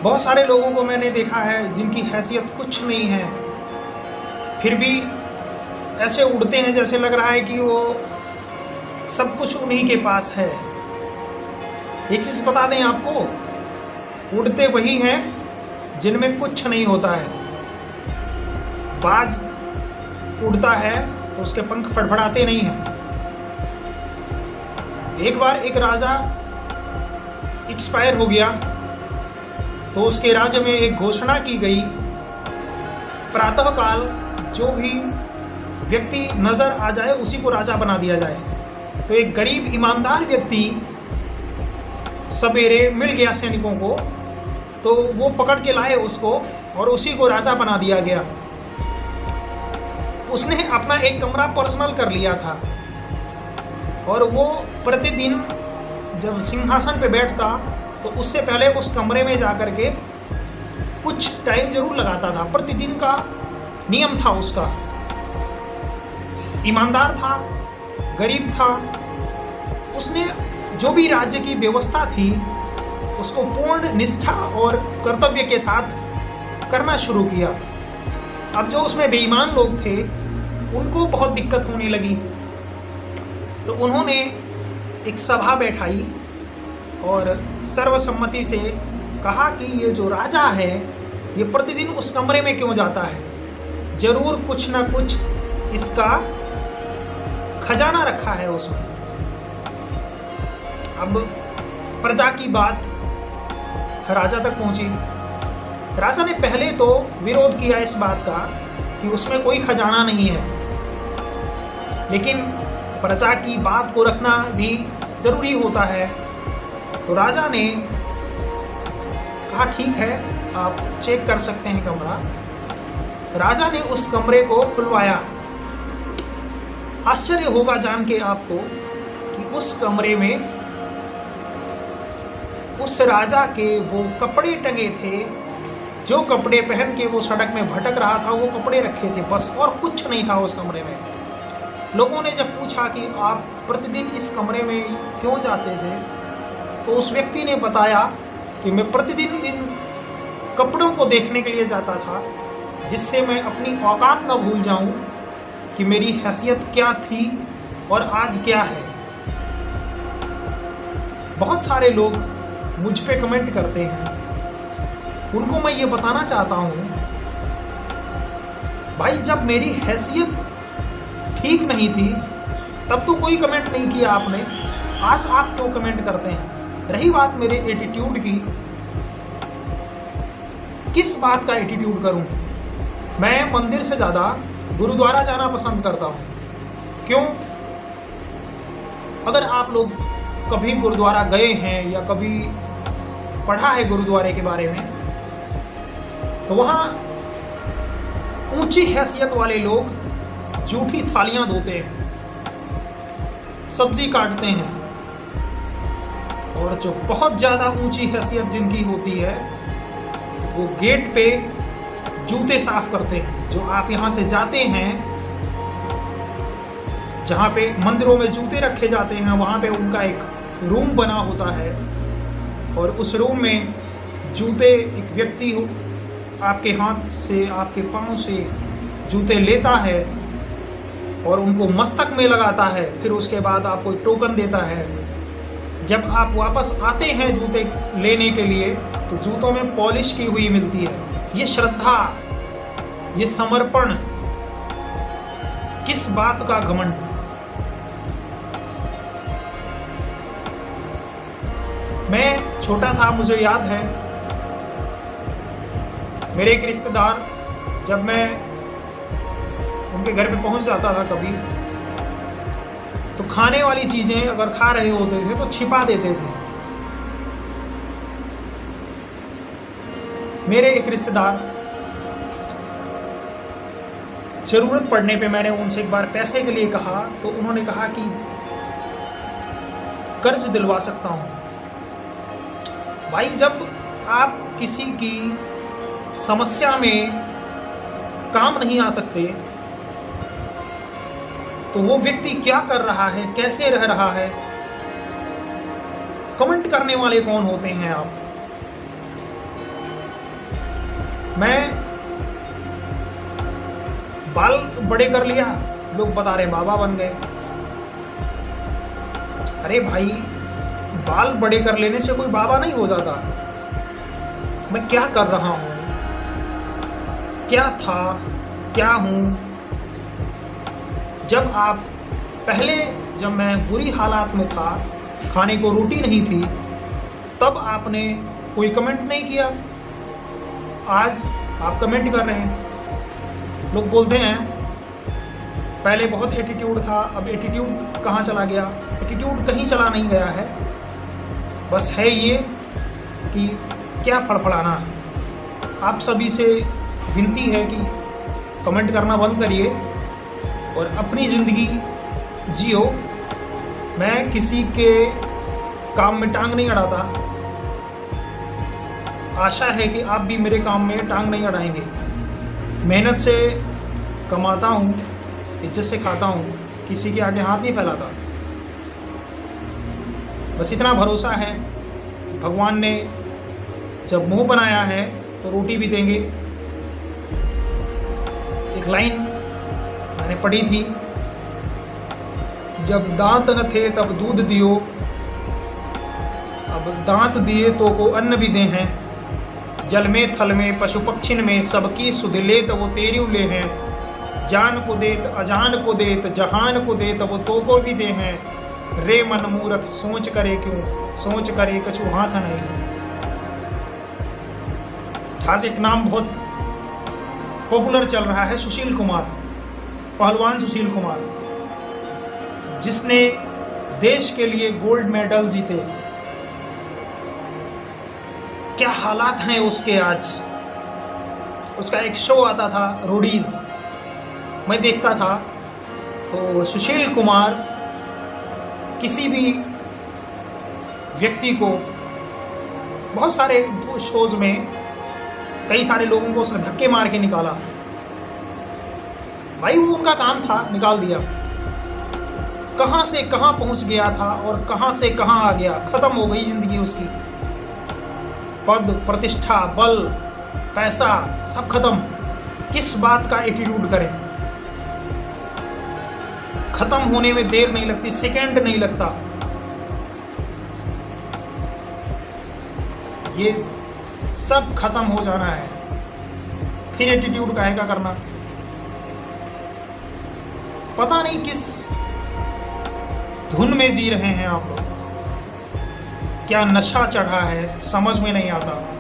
बहुत सारे लोगों को मैंने देखा है जिनकी हैसियत कुछ नहीं है, फिर भी ऐसे उड़ते हैं जैसे लग रहा है कि वो सब कुछ उन्हीं के पास है। एक चीज़ बता दें आपको, उड़ते वही हैं जिनमें कुछ नहीं होता है। बाज उड़ता है तो उसके पंख फड़फड़ाते नहीं हैं। एक बार एक राजा एक्सपायर हो गया तो उसके राज्य में एक घोषणा की गई, प्रातःकाल जो भी व्यक्ति नजर आ जाए उसी को राजा बना दिया जाए। तो एक गरीब ईमानदार व्यक्ति सवेरे मिल गया सैनिकों को, तो वो पकड़ के लाए उसको और उसी को राजा बना दिया गया। उसने अपना एक कमरा पर्सनल कर लिया था और वो प्रतिदिन जब सिंहासन पे बैठता तो उससे पहले उस कमरे में जा कर के कुछ टाइम जरूर लगाता था। प्रतिदिन का नियम था उसका। ईमानदार था, गरीब था, उसने जो भी राज्य की व्यवस्था थी उसको पूर्ण निष्ठा और कर्तव्य के साथ करना शुरू किया। अब जो उसमें बेईमान लोग थे उनको बहुत दिक्कत होने लगी, तो उन्होंने एक सभा बैठाई और सर्वसम्मति से कहा कि ये जो राजा है ये प्रतिदिन उस कमरे में क्यों जाता है, जरूर कुछ ना कुछ इसका खजाना रखा है उसमें। अब प्रजा की बात राजा तक पहुंची। राजा ने पहले तो विरोध किया इस बात का कि उसमें कोई खजाना नहीं है, लेकिन प्रजा की बात को रखना भी जरूरी होता है। तो राजा ने कहा ठीक है, आप चेक कर सकते हैं कमरा। राजा ने उस कमरे को खुलवाया। आश्चर्य होगा जान के आपको कि उस कमरे में उस राजा के वो कपड़े टंगे थे, जो कपड़े पहन के वो सड़क में भटक रहा था वो कपड़े रखे थे बस, और कुछ नहीं था उस कमरे में। लोगों ने जब पूछा कि आप प्रतिदिन इस कमरे में क्यों जाते थे, तो उस व्यक्ति ने बताया कि मैं प्रतिदिन इन कपड़ों को देखने के लिए जाता था, जिससे मैं अपनी औकात न भूल जाऊं कि मेरी हैसियत क्या थी और आज क्या है। बहुत सारे लोग मुझ पे कमेंट करते हैं, उनको मैं ये बताना चाहता हूं, भाई जब मेरी हैसियत ठीक नहीं थी तब तो कोई कमेंट नहीं किया आपने, आज आप क्यों कमेंट करते हैं। रही बात मेरे एटीट्यूड की, किस बात का एटीट्यूड करूं। मैं मंदिर से ज़्यादा गुरुद्वारा जाना पसंद करता हूं। क्यों? अगर आप लोग कभी गुरुद्वारा गए हैं या कभी पढ़ा है गुरुद्वारे के बारे में, तो वहाँ ऊंची हैसियत वाले लोग जूठी थालियां धोते हैं, सब्जी काटते हैं, और जो बहुत ज़्यादा ऊंची हैसियत जिनकी होती है वो गेट पे जूते साफ करते हैं। जो आप यहाँ से जाते हैं, जहाँ पे मंदिरों में जूते रखे जाते हैं, वहाँ पे उनका एक रूम बना होता है और उस रूम में जूते एक व्यक्ति आपके हाथ से, आपके पाँव से जूते लेता है और उनको मस्तक में लगाता है, फिर उसके बाद आपको टोकन देता है। जब आप वापस आते हैं जूते लेने के लिए तो जूतों में पॉलिश की हुई मिलती है। ये श्रद्धा, ये समर्पण, किस बात का घमंड। मैं छोटा था, मुझे याद है मेरे एक रिश्तेदार, जब मैं उनके घर पे पहुंच जाता था कभी, तो खाने वाली चीजें अगर खा रहे होते थे तो छिपा देते थे। मेरे एक रिश्तेदार, जरूरत पड़ने पे मैंने उनसे एक बार पैसे के लिए कहा तो उन्होंने कहा कि कर्ज दिलवा सकता हूं। भाई जब आप किसी की समस्या में काम नहीं आ सकते तो वो व्यक्ति क्या कर रहा है, कैसे रह रहा है, कमेंट करने वाले कौन होते हैं आप। मैं बाल बड़े कर लिया, लोग बता रहे बाबा बन गए। अरे भाई, बाल बड़े कर लेने से कोई बाबा नहीं हो जाता। मैं क्या कर रहा हूं, क्या था, क्या हूं। जब मैं बुरी हालात में था, खाने को रोटी नहीं थी, तब आपने कोई कमेंट नहीं किया। आज आप कमेंट कर रहे हैं। लोग बोलते हैं पहले बहुत एटीट्यूड था, अब एटीट्यूड कहाँ चला गया। एटीट्यूड कहीं चला नहीं गया है, बस है ये कि क्या फड़फड़ाना। आप सभी से विनती है कि कमेंट करना बंद करिए और अपनी ज़िंदगी जियो। मैं किसी के काम में टांग नहीं अड़ाता। आशा है कि आप भी मेरे काम में टांग नहीं अड़ाएंगे। मेहनत से कमाता हूँ, इज्जत से खाता हूँ, किसी के आगे हाथ नहीं फैलाता। बस इतना भरोसा है, भगवान ने जब मुंह बनाया है तो रोटी भी देंगे। एक लाइन मैंने पढ़ी थी, जब दांत न थे तब दूध दियो, अब दांत दिए तो को अन्न भी दे हैं। जल में थल में पशु पक्षिन में सबकी सुध लेत वो तेरी ले हैं। जान को देत अजान को देत जहान को देत वो तो को भी दे हैं। रे मन मूर्ख सोच करे क्यों, सोच करे कछु हाथ नहीं। आज एक नाम बहुत पॉपुलर चल रहा है, सुशील कुमार, पहलवान सुशील कुमार, जिसने देश के लिए गोल्ड मेडल जीते। क्या हालात हैं उसके आज। उसका एक शो आता था रोडीज, मैं देखता था। तो सुशील कुमार किसी भी व्यक्ति को, बहुत सारे शोज में कई सारे लोगों को उसने धक्के मार के निकाला। भाई वो उनका काम था, निकाल दिया। कहां से कहां पहुंच गया था और कहां से कहां आ गया। खत्म हो गई जिंदगी उसकी। पद, प्रतिष्ठा, बल, पैसा सब खत्म। किस बात का एटीट्यूड करें। खत्म होने में देर नहीं लगती, सेकंड नहीं लगता। ये सब खत्म हो जाना है, फिर एटीट्यूड काहे का करना। पता नहीं किस धुन में जी रहे हैं आप लोग, क्या नशा चढ़ा है समझ में नहीं आता।